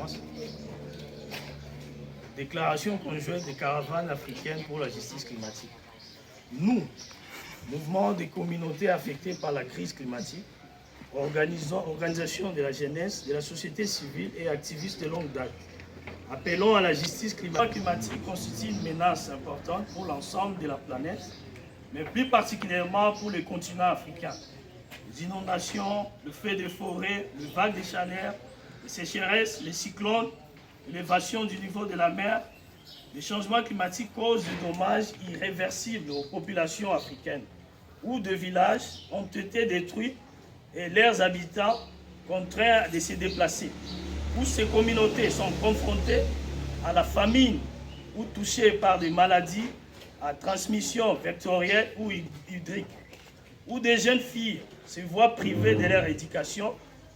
commence. Déclaration conjointe des caravanes africaines pour la justice climatique. Nous, mouvement des communautés affectées par la crise climatique, organisation de la jeunesse, de la société civile et activistes de longue date, appelons à la justice climatique. La climatique constitue une menace importante pour l'ensemble de la planète, mais plus particulièrement pour le continent africain. Les inondations, le feu de forêt, les vagues de chaleur, les sécheresses, les cyclones, l'élévation du niveau de la mer, les changements climatiques causent des dommages irréversibles aux populations africaines, où des villages ont été détruits et leurs habitants contraints de se déplacer, où ces communautés sont confrontées à la famine ou touchées par des maladies à transmission vectorielle ou hydrique, où des jeunes filles se voient privées de leur éducation,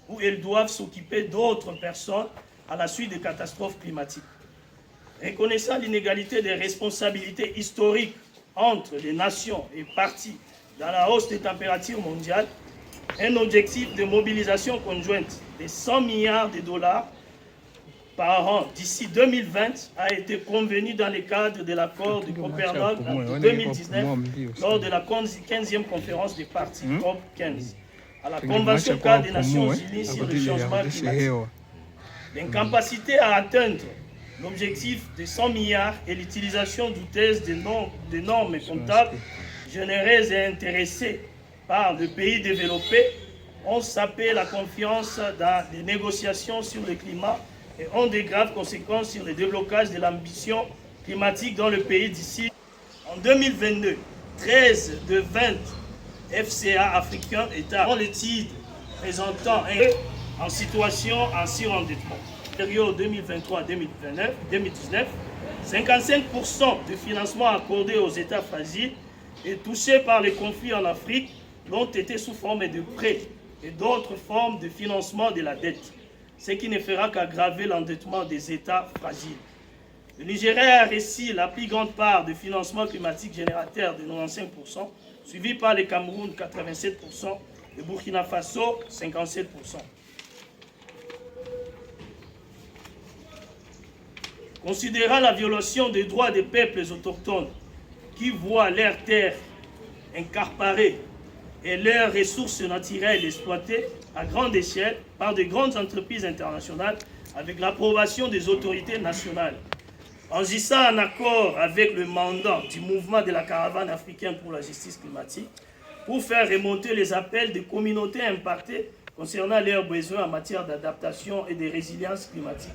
où elles doivent s'occuper d'autres personnes à la suite des catastrophes climatiques. Reconnaissant l'inégalité des responsabilités historiques entre les nations et parties dans la hausse des températures mondiales, un objectif de mobilisation conjointe de 100 milliards de dollars par an d'ici 2020 a été convenu dans le cadre de l'accord de Copenhague de 2019 lors de la 15e conférence des parties COP 15 à la Convention cadre des Nations Unies sur le changement climatique. L'incapacité à atteindre l'objectif de 100 milliards et l'utilisation douteuse de normes comptables généreuses et intéressées par les pays développés ont sapé la confiance dans les négociations sur le climat et ont de graves conséquences sur le déblocage de l'ambition climatique dans le pays d'ici. En 2022, 13 de 20 FCA africains étaient en l'étude présentant en situation en surendettement. Période 2023-2019, 55% du financement accordé aux États fragiles et touchés par les conflits en Afrique l'ont été sous forme de prêts et d'autres formes de financement de la dette, ce qui ne fera qu'aggraver l'endettement des États fragiles. Le Nigeria a reçu la plus grande part de financement climatique générateur de 95%, suivi par le Cameroun 87%, le Burkina Faso 57%. Considérant la violation des droits des peuples autochtones qui voient leurs terres incarparées et leurs ressources naturelles exploitées à grande échelle par de grandes entreprises internationales avec l'approbation des autorités nationales. En agissant en accord avec le mandat du mouvement de la caravane africaine pour la justice climatique, pour faire remonter les appels des communautés impactées concernant leurs besoins en matière d'adaptation et de résilience climatique,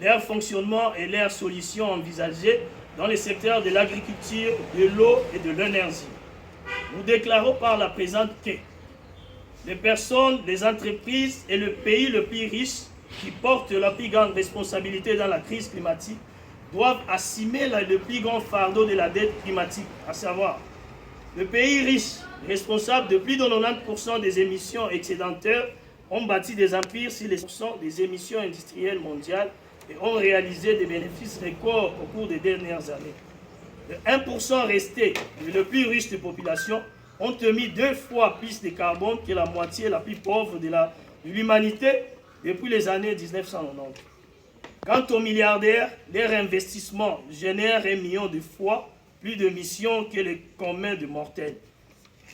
leur fonctionnement et leurs solutions envisagées dans les secteurs de l'agriculture, de l'eau et de l'énergie. Nous déclarons par la présente que les personnes, les entreprises et le pays le plus riche qui portent la plus grande responsabilité dans la crise climatique doivent assumer le plus grand fardeau de la dette climatique, à savoir le pays riche, responsable de plus de 90% des émissions excédentaires, ont bâti des empires sur les % des émissions industrielles mondiales et ont réalisé des bénéfices records au cours des dernières années. Le 1% resté, le plus riche des populations, ont émis 2 fois plus de carbone que la moitié la plus pauvre de l'humanité depuis les années 1990. Quant aux milliardaires, leur investissement génère 1 million de fois plus d'émissions que les communs de mortels.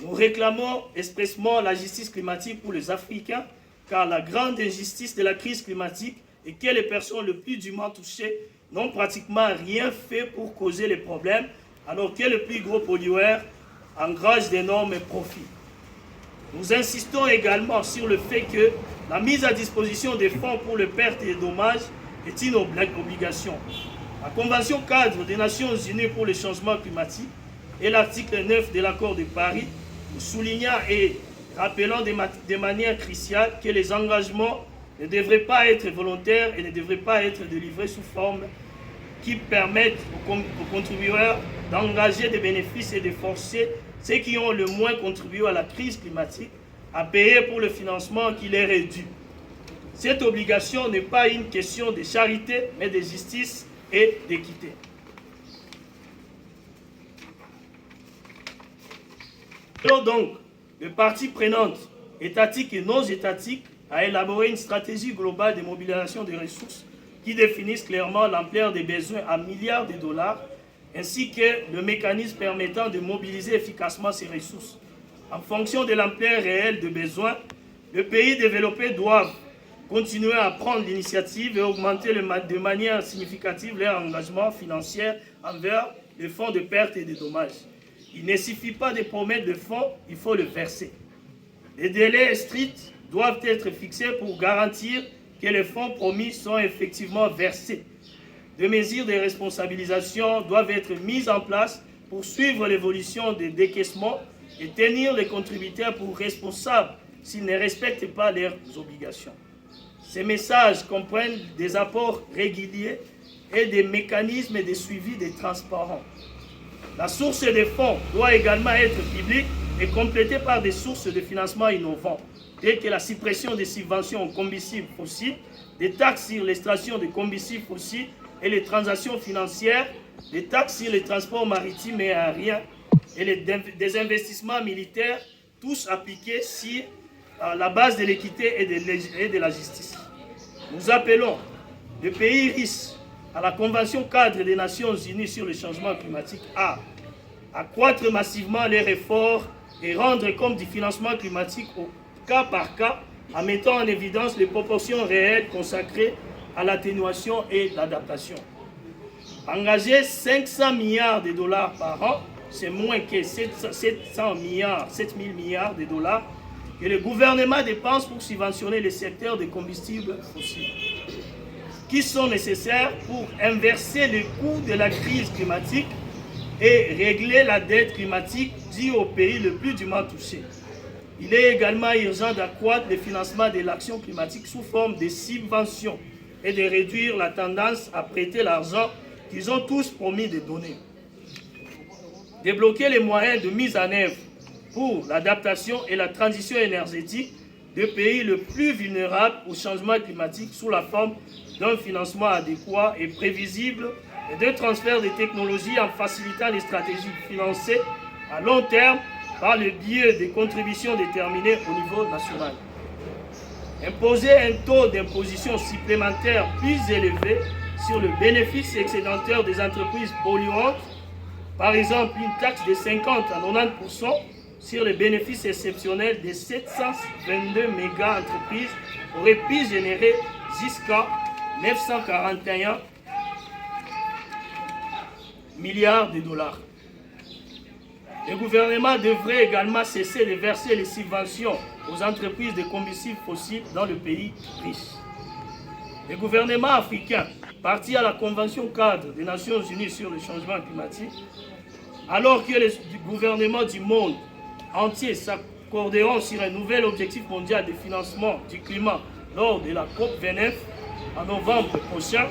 Nous réclamons expressément la justice climatique pour les Africains, car la grande injustice de la crise climatique est que les personnes les plus durement touchées n'ont pratiquement rien fait pour causer les problèmes, alors que les plus gros pollueurs engagent d'énormes profits. Nous insistons également sur le fait que la mise à disposition des fonds pour les pertes et dommages est une obligation. La Convention cadre des Nations Unies pour le changement climatique et l'article 9 de l'accord de Paris, soulignant et rappelant de manière cruciale que les engagements ne devraient pas être volontaires et ne devraient pas être délivrés sous forme qui permettent aux contributeurs d'engager des bénéfices et de forcer ceux qui ont le moins contribué à la crise climatique à payer pour le financement qui leur est dû. Cette obligation n'est pas une question de charité, mais de justice et d'équité. Alors donc, les parties prenantes, étatiques et non étatiques, à élaborer une stratégie globale de mobilisation des ressources qui définisse clairement l'ampleur des besoins à milliards de dollars, ainsi que le mécanisme permettant de mobiliser efficacement ces ressources. En fonction de l'ampleur réelle des besoins, les pays développés doivent continuer à prendre l'initiative et augmenter de manière significative leur engagement financier envers les fonds de perte et de dommages. Il ne suffit pas de promettre le fonds, il faut le verser. Les délais stricts doivent être fixés pour garantir que les fonds promis sont effectivement versés. Des mesures de responsabilisation doivent être mises en place pour suivre l'évolution des décaissements et tenir les contributeurs pour responsables s'ils ne respectent pas leurs obligations. Ces messages comprennent des apports réguliers et des mécanismes de suivi des transparents. La source des fonds doit également être publique et complétée par des sources de financement innovants, telles que la suppression des subventions aux combustibles fossiles, des taxes sur l'extraction de combustibles fossiles et les transactions financières, des taxes sur les transports maritimes et aériens et des investissements militaires, tous appliqués sur la base de l'équité et de la justice. Nous appelons les pays riches à la Convention cadre des Nations Unies sur le changement climatique à accroître massivement les efforts et rendre compte du financement climatique au cas par cas en mettant en évidence les proportions réelles consacrées à l'atténuation et l'adaptation. Engager 500 milliards de dollars par an, c'est moins que 700 milliards, 7000 milliards de dollars que le gouvernement dépense pour subventionner le secteur des combustibles fossiles, qui sont nécessaires pour inverser le coût de la crise climatique et régler la dette climatique due aux pays les plus durement touchés. Il est également urgent d'accroître le financement de l'action climatique sous forme de subventions et de réduire la tendance à prêter l'argent qu'ils ont tous promis de donner. Débloquer les moyens de mise en œuvre pour l'adaptation et la transition énergétique des pays les plus vulnérables au changement climatique sous la forme d'un financement adéquat et prévisible et d'un transfert de technologies en facilitant les stratégies financées à long terme par le biais des contributions déterminées au niveau national. Imposer un taux d'imposition supplémentaire plus élevé sur le bénéfice excédentaire des entreprises polluantes, par exemple une taxe de 50 à 90% sur les bénéfices exceptionnels des 722 méga-entreprises, aurait pu générer jusqu'à 941 milliards de dollars. Le gouvernement devrait également cesser de verser les subventions aux entreprises de combustibles fossiles dans le pays riche. Le gouvernement africain, parti à la Convention cadre des Nations Unies sur le changement climatique, alors que les gouvernements du monde entier s'accorderont sur un nouvel objectif mondial de financement du climat lors de la COP29 en novembre prochain,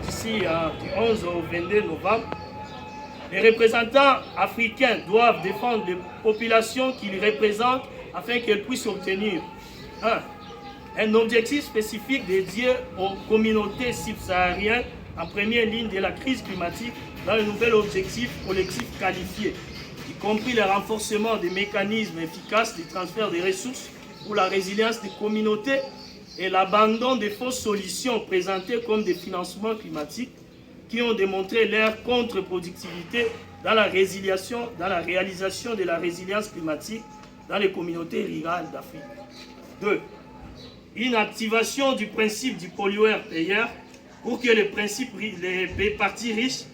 d'ici du 11 au 22 novembre, les représentants africains doivent défendre les populations qu'ils représentent afin qu'elles puissent obtenir un objectif spécifique dédié aux communautés subsahariennes en première ligne de la crise climatique dans le nouvel objectif collectif qualifié, y compris le renforcement des mécanismes efficaces de transfert des ressources pour la résilience des communautés et l'abandon des fausses solutions présentées comme des financements climatiques qui ont démontré leur contre-productivité dans la réalisation de la résilience climatique dans les communautés rurales d'Afrique. 2. Une activation du principe du pollueur-payeur pour que les parties riches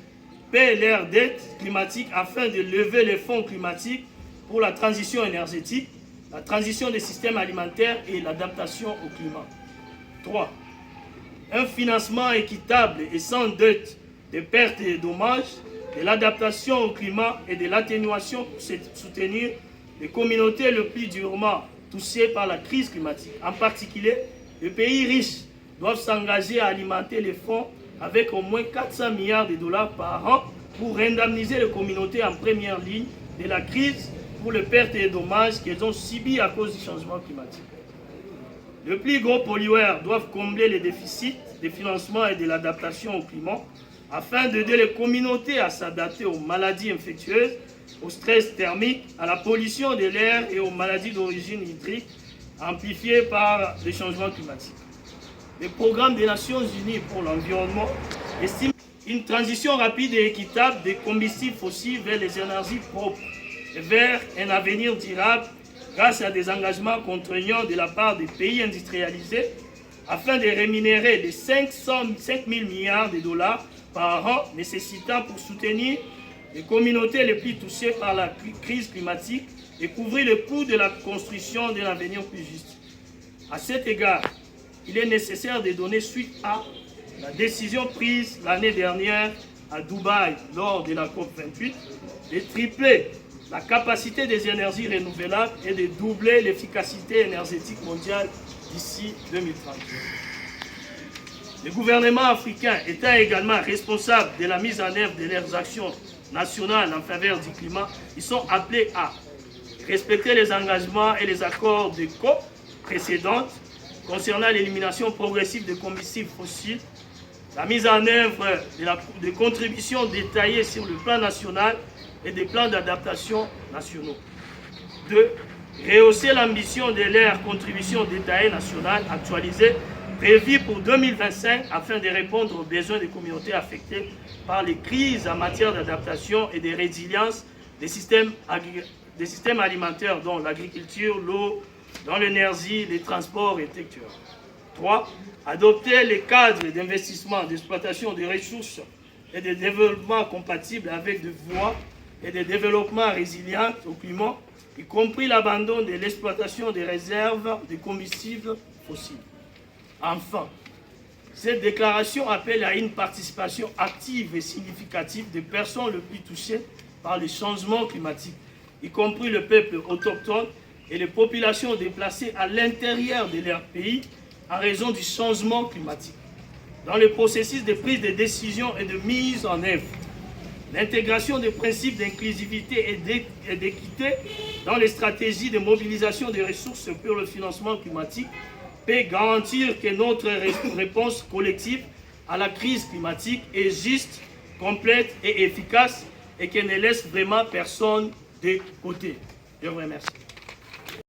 paient leurs dettes climatiques afin de lever les fonds climatiques pour la transition énergétique, la transition des systèmes alimentaires et l'adaptation au climat. 3. Un financement équitable et sans dette des pertes et des dommages, de l'adaptation au climat et de l'atténuation pour soutenir les communautés les plus durement touchées par la crise climatique. En particulier, les pays riches doivent s'engager à alimenter les fonds avec au moins 400 milliards de dollars par an pour indemniser les communautés en première ligne de la crise pour les pertes et les dommages qu'elles ont subis à cause du changement climatique. Les plus gros pollueurs doivent combler les déficits de financement et de l'adaptation au climat afin d'aider les communautés à s'adapter aux maladies infectieuses, au stress thermique, à la pollution de l'air et aux maladies d'origine hydrique, amplifiées par les changements climatiques. Le programme des Nations Unies pour l'environnement estime une transition rapide et équitable des combustibles fossiles vers les énergies propres et vers un avenir durable grâce à des engagements contraignants de la part des pays industrialisés afin de rémunérer les 5 000 milliards de dollars par an nécessitant pour soutenir les communautés les plus touchées par la crise climatique et couvrir le coût de la construction d'un avenir plus juste. À cet égard, il est nécessaire de donner suite à la décision prise l'année dernière à Dubaï lors de la COP28 de tripler la capacité des énergies renouvelables et de doubler l'efficacité énergétique mondiale d'ici 2030. Les gouvernements africains étant également responsables de la mise en œuvre de leurs actions nationales en faveur du climat, ils sont appelés à respecter les engagements et les accords de COP précédentes concernant l'élimination progressive des combustibles fossiles, la mise en œuvre de contributions détaillées sur le plan national et des plans d'adaptation nationaux. 2. Rehausser l'ambition de leurs contributions détaillées nationales actualisées prévues pour 2025 afin de répondre aux besoins des communautés affectées par les crises en matière d'adaptation et de résilience des systèmes alimentaires dont l'agriculture, l'eau, dans l'énergie, les transports et les secteurs. 3. Adopter les cadres d'investissement, d'exploitation des ressources et de développement compatibles avec des voies et de développement résilients au climat, y compris l'abandon de l'exploitation des réserves de combustibles fossiles. Enfin, cette déclaration appelle à une participation active et significative des personnes les plus touchées par les changements climatiques, y compris le peuple autochtone et les populations déplacées à l'intérieur de leur pays en raison du changement climatique. Dans le processus de prise de décision et de mise en œuvre, l'intégration des principes d'inclusivité et d'équité dans les stratégies de mobilisation des ressources pour le financement climatique peut garantir que notre réponse collective à la crise climatique est juste, complète et efficace et qu'elle ne laisse vraiment personne de côté. Je vous remercie.